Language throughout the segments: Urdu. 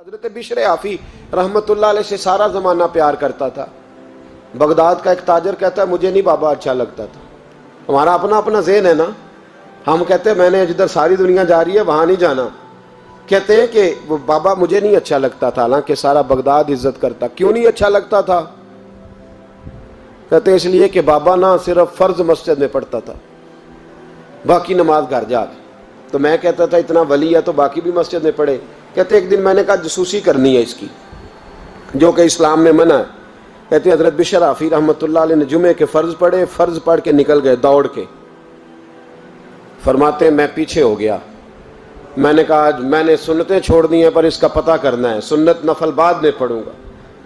حضرت بشر آفی رحمت اللہ علیہ سے سارا زمانہ پیار کرتا تھا. بغداد کا ایک تاجر کہتا ہے مجھے نہیں بابا اچھا لگتا تھا. ہمارا اپنا اپنا ذہن ہے نا, ہم کہتے ہیں میں نے جدھر ساری دنیا جا رہی ہے وہاں نہیں جانا. کہتے ہیں کہ وہ بابا مجھے نہیں اچھا لگتا تھا, حالانکہ سارا بغداد عزت کرتا. کیوں نہیں اچھا لگتا تھا؟ کہتے ہیں اس لیے کہ بابا نہ صرف فرض مسجد میں پڑھتا تھا, باقی نماز گھر جا کے. تو میں کہتا تھا اتنا ولی ہے تو باقی بھی مسجد میں پڑھے. کہتے ایک دن میں نے کہا جسوسی کرنی ہے اس کی, جو کہ اسلام میں منع ہے. کہتے ہیں حضرت بشر آفی رحمۃ اللہ علیہ نے جمعے کے فرض پڑھے, فرض پڑھ کے نکل گئے دوڑ کے. فرماتے ہیں میں پیچھے ہو گیا. میں نے کہا میں نے سنتیں چھوڑ دی ہیں پر اس کا پتہ کرنا ہے, سنت نفل بعد میں پڑھوں گا.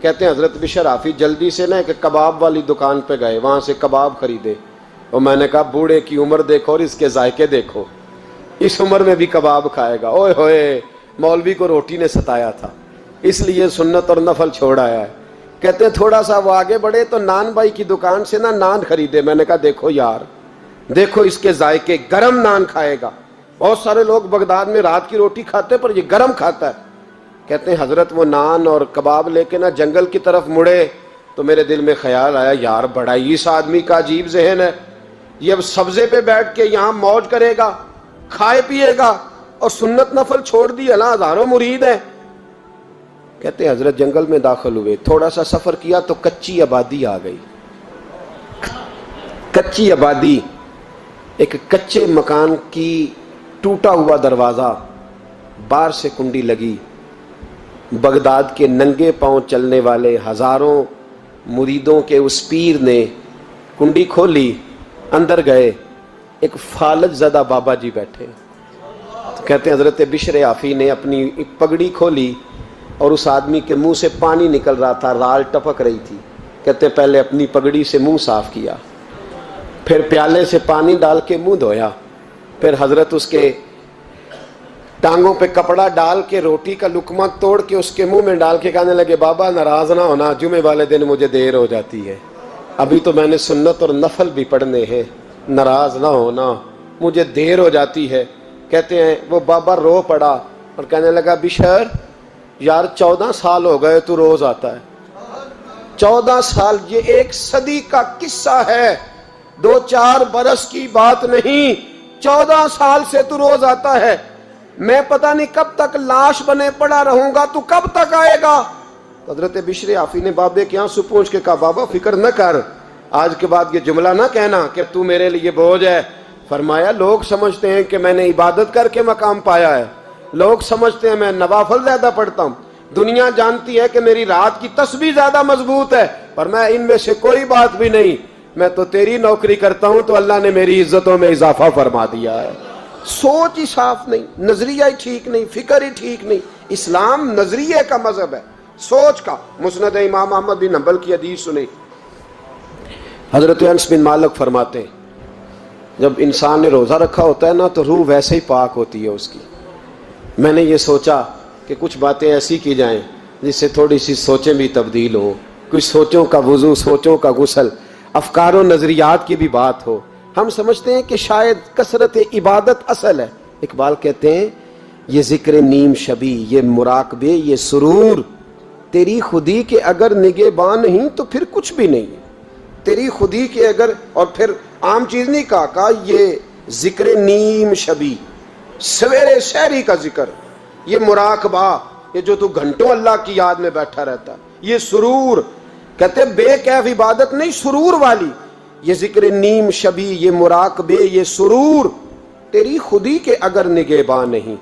کہتے ہیں حضرت بشر آفی جلدی سے نا ایک کباب والی دکان پہ گئے, وہاں سے کباب خریدے. اور میں نے کہا بوڑھے کی عمر دیکھو اور اس کے ذائقے دیکھو, اس عمر میں بھی کباب کھائے گا. اوئے ہوئے, مولوی کو روٹی نے ستایا تھا اس لیے سنت اور نفل چھوڑ آیا ہے. کہتے ہیں تھوڑا سا وہ آگے بڑھے تو نان بھائی کی دکان سے نا نان خریدے. میں نے کہا دیکھو یار, دیکھو اس کے ذائقے, گرم نان کھائے گا. بہت سارے لوگ بغداد میں رات کی روٹی کھاتے پر یہ گرم کھاتا ہے. کہتے ہیں حضرت وہ نان اور کباب لے کے نا جنگل کی طرف مڑے تو میرے دل میں خیال آیا یار بڑا ہی اس آدمی کا عجیب ذہن ہے, یہ اب سبزے پہ بیٹھ کے یہاں موج کرے گا, کھائے پیے گا, اور سنت نفل چھوڑ دی. اللہ ہزاروں مرید ہیں. کہتے ہیں حضرت جنگل میں داخل ہوئے, تھوڑا سا سفر کیا تو کچی آبادی آ گئی. کچی آبادی, ایک کچے مکان کی ٹوٹا ہوا دروازہ, باہر سے کنڈی لگی. بغداد کے ننگے پاؤں چلنے والے ہزاروں مریدوں کے اس پیر نے کنڈی کھولی, اندر گئے. ایک فالج زدہ بابا جی بیٹھے. کہتے ہیں حضرت بشر آفی نے اپنی پگڑی کھولی اور اس آدمی کے منہ سے پانی نکل رہا تھا, رال ٹپک رہی تھی. کہتے پہلے اپنی پگڑی سے منہ صاف کیا, پھر پیالے سے پانی ڈال کے منہ دھویا, پھر حضرت اس کے ٹانگوں پہ کپڑا ڈال کے روٹی کا لقمہ توڑ کے اس کے منہ میں ڈال کے کہنے لگے بابا ناراض نہ ہونا, جمعے والے دن مجھے دیر ہو جاتی ہے, ابھی تو میں نے سنت اور نفل بھی پڑھنے ہیں, ناراض نہ ہونا مجھے دیر ہو جاتی ہے. کہتے ہیں وہ بابا رو پڑا اور کہنے لگا بشر یار 14 سال ہو گئے تو روز آتا ہے. 14 سال, یہ 1 صدی کا قصہ ہے, 2-4 برس کی بات نہیں. 14 سال سے تو روز آتا ہے. میں پتہ نہیں کب تک لاش بنے پڑا رہوں گا, تو کب تک آئے گا؟ حضرت بشر آفی نے بابے کے یہاں سے پوچھ کے کہا بابا فکر نہ کر, آج کے بعد یہ جملہ نہ کہنا کہ تو میرے لیے بوجھ ہے. فرمایا لوگ سمجھتے ہیں کہ میں نے عبادت کر کے مقام پایا ہے, لوگ سمجھتے ہیں میں نوافل زیادہ پڑھتا ہوں, دنیا جانتی ہے کہ میری رات کی تسبیح زیادہ مضبوط ہے, پر میں ان میں سے کوئی بات بھی نہیں. میں تو تیری نوکری کرتا ہوں تو اللہ نے میری عزتوں میں اضافہ فرما دیا ہے. سوچ ہی صاف نہیں, نظریہ ہی ٹھیک نہیں, فکر ہی ٹھیک نہیں. اسلام نظریے کا مذہب ہے, سوچ کا. مسند امام احمد بن حنبل کی حدیث سنی, حضرت انس بن مالک فرماتے ہیں جب انسان نے روزہ رکھا ہوتا ہے نا تو روح ویسے ہی پاک ہوتی ہے اس کی. میں نے یہ سوچا کہ کچھ باتیں ایسی کی جائیں جس سے تھوڑی سی سوچیں بھی تبدیل ہوں, کچھ سوچوں کا وضو, سوچوں کا غسل, افکار و نظریات کی بھی بات ہو. ہم سمجھتے ہیں کہ شاید کثرت عبادت اصل ہے. اقبال کہتے ہیں یہ ذکر نیم شبی, یہ مراقبے, یہ سرور, تیری خودی کے اگر نگہباں نہیں تو پھر کچھ بھی نہیں. تیری خودی کے اگر, اور پھر عام چیز نہیں کہا یہ ذکر نیم شبی, سویرے شہری کا ذکر, یہ مراقبہ, یہ جو تو گھنٹوں اللہ کی یاد میں بیٹھا رہتا, یہ سرور. کہتے بے کیف عبادت نہیں, سرور والی. یہ ذکر نیم شبی, یہ مراقبے, یہ سرور, تیری خودی کے اگر نگہباں نہیں,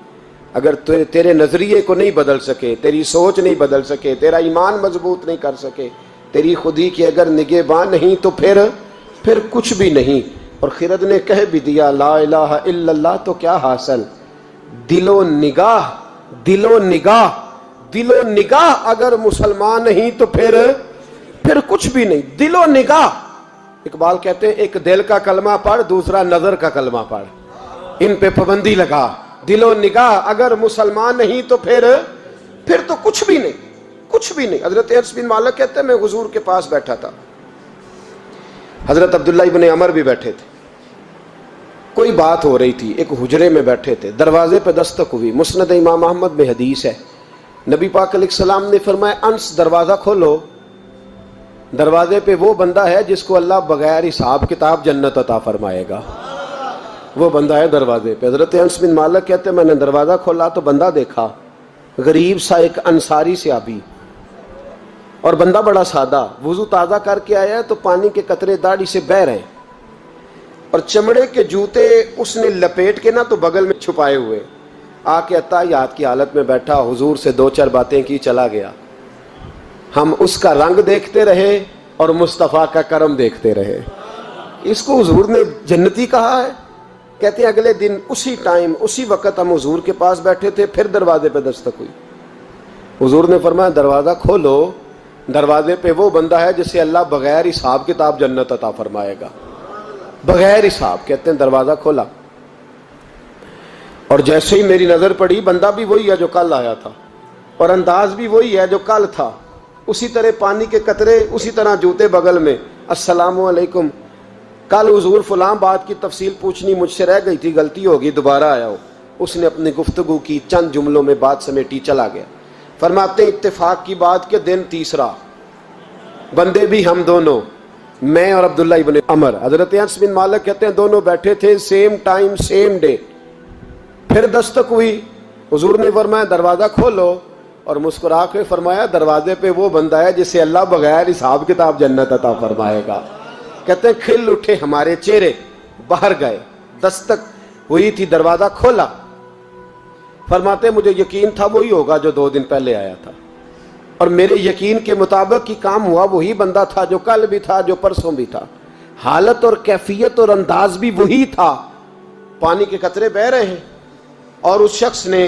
اگر تیرے نظریے کو نہیں بدل سکے, تیری سوچ نہیں بدل سکے, تیرا ایمان مضبوط نہیں کر سکے, تیری خودی کی اگر نگہباں نہیں تو پھر کچھ بھی نہیں. اور خرد نے کہہ بھی دیا لا الہ الا اللہ تو کیا حاصل, دل و نگاہ, دل و نگاہ, دل و نگاہ اگر مسلمان نہیں تو پھر کچھ بھی نہیں. دل و نگاہ. اقبال کہتے ہیں ایک دل کا کلمہ پڑھ, دوسرا نظر کا کلمہ پڑھ, ان پہ پابندی لگا. دل و نگاہ اگر مسلمان نہیں تو پھر تو کچھ بھی نہیں, کچھ بھی نہیں. حضرت انس بن مالک کہتے ہیں میں حضور کے پاس بیٹھا تھا, حضرت عبداللہ ابن عمر بھی بیٹھے تھے, کوئی بات ہو رہی تھی, ایک حجرے میں بیٹھے تھے, دروازے پہ دستک ہوئی. مسند امام احمد میں حدیث ہے نبی پاک علیہ السلام نے فرمایا انس دروازہ کھولو، دروازے پہ وہ بندہ ہے جس کو اللہ بغیر حساب کتاب جنت عطا فرمائے گا، وہ بندہ ہے دروازے پہ۔ حضرت انس بن مالک کہتے ہیں میں نے دروازہ کھولا تو بندہ دیکھا، غریب سا ایک انصاری صحابی، اور بندہ بڑا سادہ، وضو تازہ کر کے آیا ہے تو پانی کے قطرے داڑھی سے بہہ رہے ہیں، اور چمڑے کے جوتے اس نے لپیٹ کے تو بغل میں چھپائے ہوئے، آ کے اتحیات کی حالت میں بیٹھا، حضور سے دو چار باتیں کی، چلا گیا۔ ہم اس کا رنگ دیکھتے رہے اور مصطفیٰ کا کرم دیکھتے رہے۔ اس کو حضور نے جنتی کہا ہے۔ کہتے ہیں اگلے دن اسی ٹائم اسی وقت ہم حضور کے پاس بیٹھے تھے، پھر دروازے پہ دستک ہوئی، حضور نے فرمایا دروازہ کھولو، دروازے پہ وہ بندہ ہے جسے اللہ بغیر حساب کتاب جنت عطا فرمائے گا، بغیر حساب۔ کہتے ہیں دروازہ کھولا، اور جیسے ہی میری نظر پڑی، بندہ بھی وہی ہے جو کل آیا تھا، اور انداز بھی وہی ہے جو کل تھا، اسی طرح پانی کے قطرے، اسی طرح جوتے بغل میں، السلام علیکم، کل حضور فلاں بات کی تفصیل پوچھنی مجھ سے رہ گئی تھی، غلطی ہوگی، دوبارہ آیا ہو۔ اس نے اپنی گفتگو کی، چند جملوں میں بات سمیٹی، چلا گیا۔ فرماتے ہیں اتفاق کی بات کہ دن تیسرا، بندے بھی ہم دونوں، میں اور عبداللہ ابن عمر، حضرت انس بن مالک کہتے ہیں دونوں بیٹھے تھے، سیم ٹائم سیم ڈے۔ پھر دستک ہوئی، حضور نے فرمایا دروازہ کھولو، اور مسکرا کے فرمایا دروازے پہ وہ بندہ ہے جسے اللہ بغیر حساب کتاب جنت عطا فرمائے گا۔ کہتے ہیں کھل اٹھے ہمارے چہرے، باہر گئے، دستک ہوئی تھی، دروازہ کھولا۔ فرماتے مجھے یقین تھا وہی ہوگا جو 2 دن پہلے آیا تھا، اور میرے یقین کے مطابق ہی کام ہوا، وہی بندہ تھا جو کل بھی تھا، جو پرسوں بھی تھا، حالت اور کیفیت اور انداز بھی وہی تھا۔ پانی کے قطرے بہ رہے ہیں، اور اس شخص نے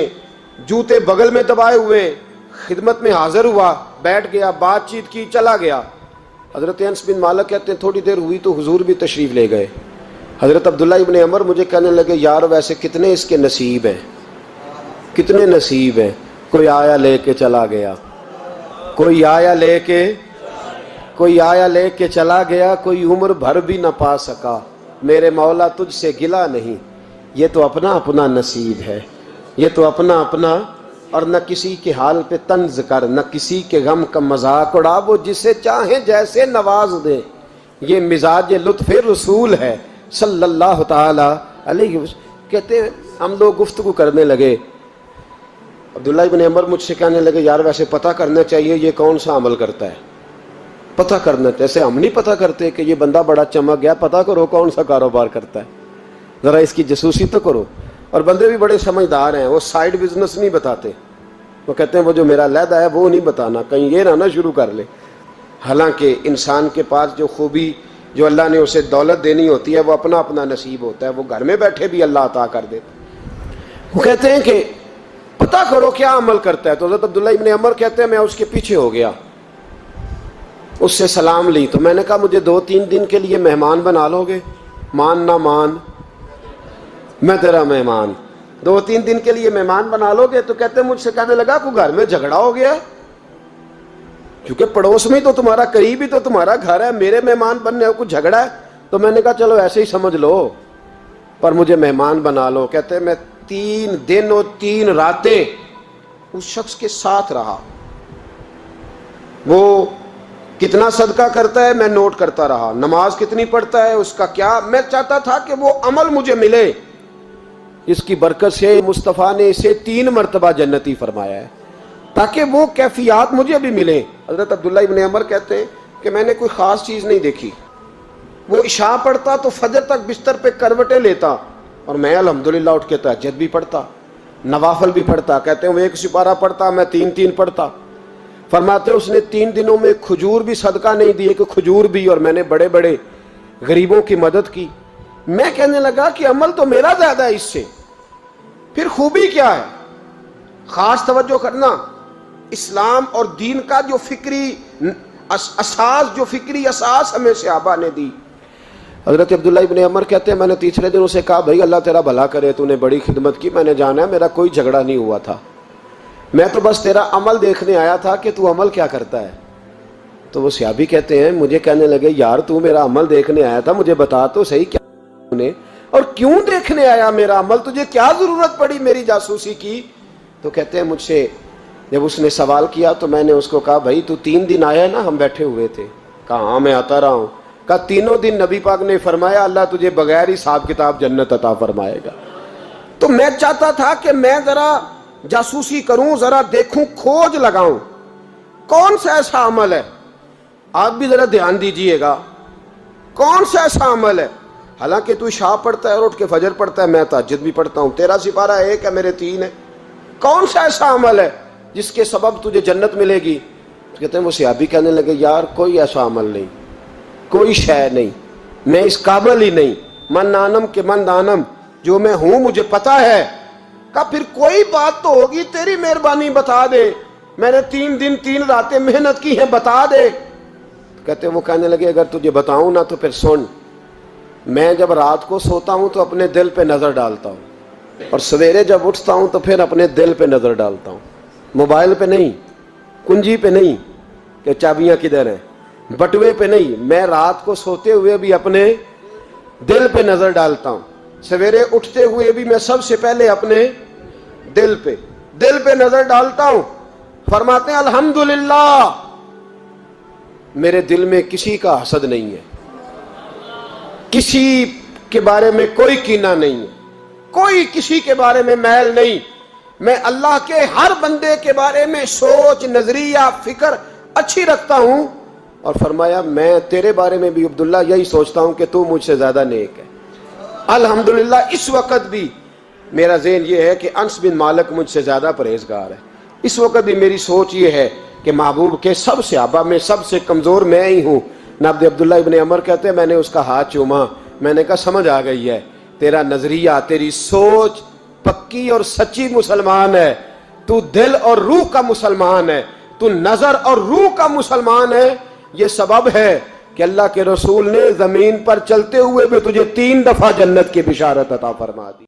جوتے بغل میں دبائے ہوئے خدمت میں حاضر ہوا، بیٹھ گیا، بات چیت کی، چلا گیا۔ حضرت انس بن مالک کہتے ہیں تھوڑی دیر ہوئی تو حضور بھی تشریف لے گئے۔ حضرت عبداللہ ابن عمر مجھے کہنے لگے یار ویسے کتنے اس کے نصیب ہیں، کتنے نصیب ہیں، کوئی آیا لے کے چلا گیا، کوئی آیا لے کے چلا گیا، کوئی عمر بھر بھی نہ پا سکا، میرے مولا تجھ سے گلا نہیں، یہ تو اپنا اپنا نصیب ہے، یہ تو اپنا اپنا، اور نہ کسی کے حال پہ طنز کر، نہ کسی کے غم کا مذاق اڑا، وہ جسے چاہیں جیسے نواز دے، یہ مزاج لطف رسول ہے صلی اللہ تعالی علیہ وسلم۔ کہتے ہیں ہم لوگ گفتگو کرنے لگے، عبداللہ ابن عمر مجھ سے کہنے لگے یار ویسے پتہ کرنا چاہیے یہ کون سا عمل کرتا ہے، پتہ کرنا، جیسے ہم نہیں پتہ کرتے کہ یہ بندہ بڑا چمک گیا، پتہ کرو کون سا کاروبار کرتا ہے، ذرا اس کی جاسوسی تو کرو۔ اور بندے بھی بڑے سمجھدار ہیں، وہ سائیڈ بزنس نہیں بتاتے، وہ کہتے ہیں وہ جو میرا علیحدہ ہے وہ نہیں بتانا، کہیں یہ نہ شروع کر لے۔ حالانکہ انسان کے پاس جو خوبی، جو اللہ نے اسے دولت دینی ہوتی ہے، وہ اپنا اپنا نصیب ہوتا ہے، وہ گھر میں بیٹھے بھی اللہ عطا کر دیتا۔ وہ کہتے ہیں کہ پتہ کرو کیا عمل کرتا ہے، تو حضرت عبداللہ ابن عمر کہتے ہیں میں اس کے پیچھے ہو گیا، اس سے سلام لی، تو میں نے کہا مجھے 2-3 دن کے لیے مہمان بنا لو گے، مان نہ مان میں تیرا مہمان، 2-3 دن کے لیے مہمان بنا لو گے؟ تو کہتے ہیں مجھ سے کہنے لگا کوئی گھر میں جھگڑا ہو گیا ہے، کیونکہ پڑوس میں تو تمہارا، قریب ہی تو تمہارا گھر ہے، میرے مہمان بننے کو جھگڑا ہے؟ تو میں نے کہا چلو ایسے ہی سمجھ لو، پر مجھے مہمان بنا لو۔ کہتے ہیں میں 3 دن اور 3 راتیں اس شخص کے ساتھ رہا، وہ کتنا صدقہ کرتا ہے میں نوٹ کرتا رہا، نماز کتنی پڑھتا ہے، اس کا کیا، میں چاہتا تھا کہ وہ عمل مجھے ملے۔ اس کی برکت سے مصطفیٰ نے اسے 3 مرتبہ جنتی فرمایا ہے تاکہ وہ کیفیات مجھے بھی ملیں۔ حضرت عبداللہ ابن عمر کہتے ہیں کہ میں نے کوئی خاص چیز نہیں دیکھی، وہ عشاء پڑھتا تو فجر تک بستر پہ کروٹیں لیتا، اور میں الحمدللہ اٹھ کے تہجد بھی پڑھتا، نوافل بھی پڑھتا۔ کہتے ہیں وہ 1 سپارہ پڑھتا، میں 3 پڑھتا۔ فرماتے اس نے 3 دنوں میں کھجور بھی صدقہ نہیں دیے کہ کھجور بھی، اور میں نے بڑے بڑے غریبوں کی مدد کی۔ میں کہنے لگا کہ عمل تو میرا زیادہ ہے اس سے، پھر خوبی کیا ہے؟ خاص توجہ کرنا، اسلام اور دین کا جو فکری اساس ہمیں صحابہ نے دی۔ حضرت عبداللہ ابن عمر کہتے ہیں میں نے تیسرے دن اسے کہا بھائی اللہ تیرا بھلا کرے، تو نے بڑی خدمت کی، میں نے جانا ہے میرا کوئی جھگڑا نہیں ہوا تھا، میں تو بس تیرا عمل دیکھنے آیا تھا کہ تو عمل کیا کرتا ہے۔ تو وہ صحابی کہتے ہیں مجھے کہنے لگے یار تو میرا عمل دیکھنے آیا تھا، مجھے بتا تو صحیح کیا نے، اور کیوں دیکھنے آیا میرا عمل، تجھے کیا ضرورت پڑی میری جاسوسی کی؟ تو کہتے ہیں مجھ سے جب اس نے سوال کیا تو میں نے اس کو کہا بھائی تو 3 دن آیا نا ہم بیٹھے ہوئے تھے؟ کہا ہاں میں آتا رہا ہوں۔ کہا 3 دن نبی پاک نے فرمایا اللہ تجھے بغیر حساب کتاب جنت عطا فرمائے گا۔ تو میں چاہتا تھا کہ میں ذرا جاسوسی کروں، ذرا دیکھوں، کھوج لگاؤں کون سا ایسا عمل ہے، آپ بھی ذرا دھیان دیجئے گا، کون سا ایسا عمل ہے، حالانکہ تو عشاء پڑھتا ہے اور اٹھ کے فجر پڑھتا ہے، میں تہجد بھی پڑھتا ہوں، تیرا سپارہ 1 ہے میرے 3 ہے، کون سا ایسا عمل ہے جس کے سبب تجھے جنت ملے گی؟ کہتے ہیں وہ صحابی کہنے لگے یار کوئی ایسا عمل نہیں، کوئی شے نہیں، میں اس قابل ہی نہیں، من نانم کے من دانم، جو میں ہوں مجھے پتا ہے۔ کہا پھر کوئی بات تو ہوگی، تیری مہربانی بتا دے، میں نے 3 دن 3 راتیں محنت کی ہیں، بتا دے۔ کہتے ہیں وہ کہنے لگے اگر تجھے بتاؤں نا تو پھر سن، میں جب رات کو سوتا ہوں تو اپنے دل پہ نظر ڈالتا ہوں، اور سویرے جب اٹھتا ہوں تو پھر اپنے دل پہ نظر ڈالتا ہوں، موبائل پہ نہیں، کنجی پہ نہیں کہ چابیاں کدھر ہیں، بٹوے پہ نہیں، میں رات کو سوتے ہوئے بھی اپنے دل پہ نظر ڈالتا ہوں، سویرے اٹھتے ہوئے بھی میں سب سے پہلے اپنے دل پہ نظر ڈالتا ہوں۔ فرماتے ہیں الحمدللہ میرے دل میں کسی کا حسد نہیں ہے، کسی کے بارے میں کوئی کینہ نہیں ہے، کوئی کسی کے بارے میں میل نہیں، میں اللہ کے ہر بندے کے بارے میں سوچ، نظریہ، فکر اچھی رکھتا ہوں۔ اور فرمایا میں تیرے بارے میں بھی عبداللہ یہی سوچتا ہوں کہ تو مجھ سے زیادہ نیک ہے۔ الحمدللہ اس وقت بھی میرا ذہن یہ ہے کہ انس بن مالک مجھ سے زیادہ پرہیزگار ہے، اس وقت بھی میری سوچ یہ ہے کہ محبوب کے سب صحابہ میں سب سے کمزور میں ہی ہوں۔ نبد عبداللہ ابن عمر کہتے ہیں میں نے اس کا ہاتھ چوما، میں نے کہا سمجھ آ گئی ہے، تیرا نظریہ، تیری سوچ پکی اور سچی مسلمان ہے، تو دل اور روح کا مسلمان ہے، تو نظر اور روح کا مسلمان ہے۔ یہ سبب ہے کہ اللہ کے رسول نے زمین پر چلتے ہوئے بھی تجھے 3 دفعہ جنت کی بشارت عطا فرما دی۔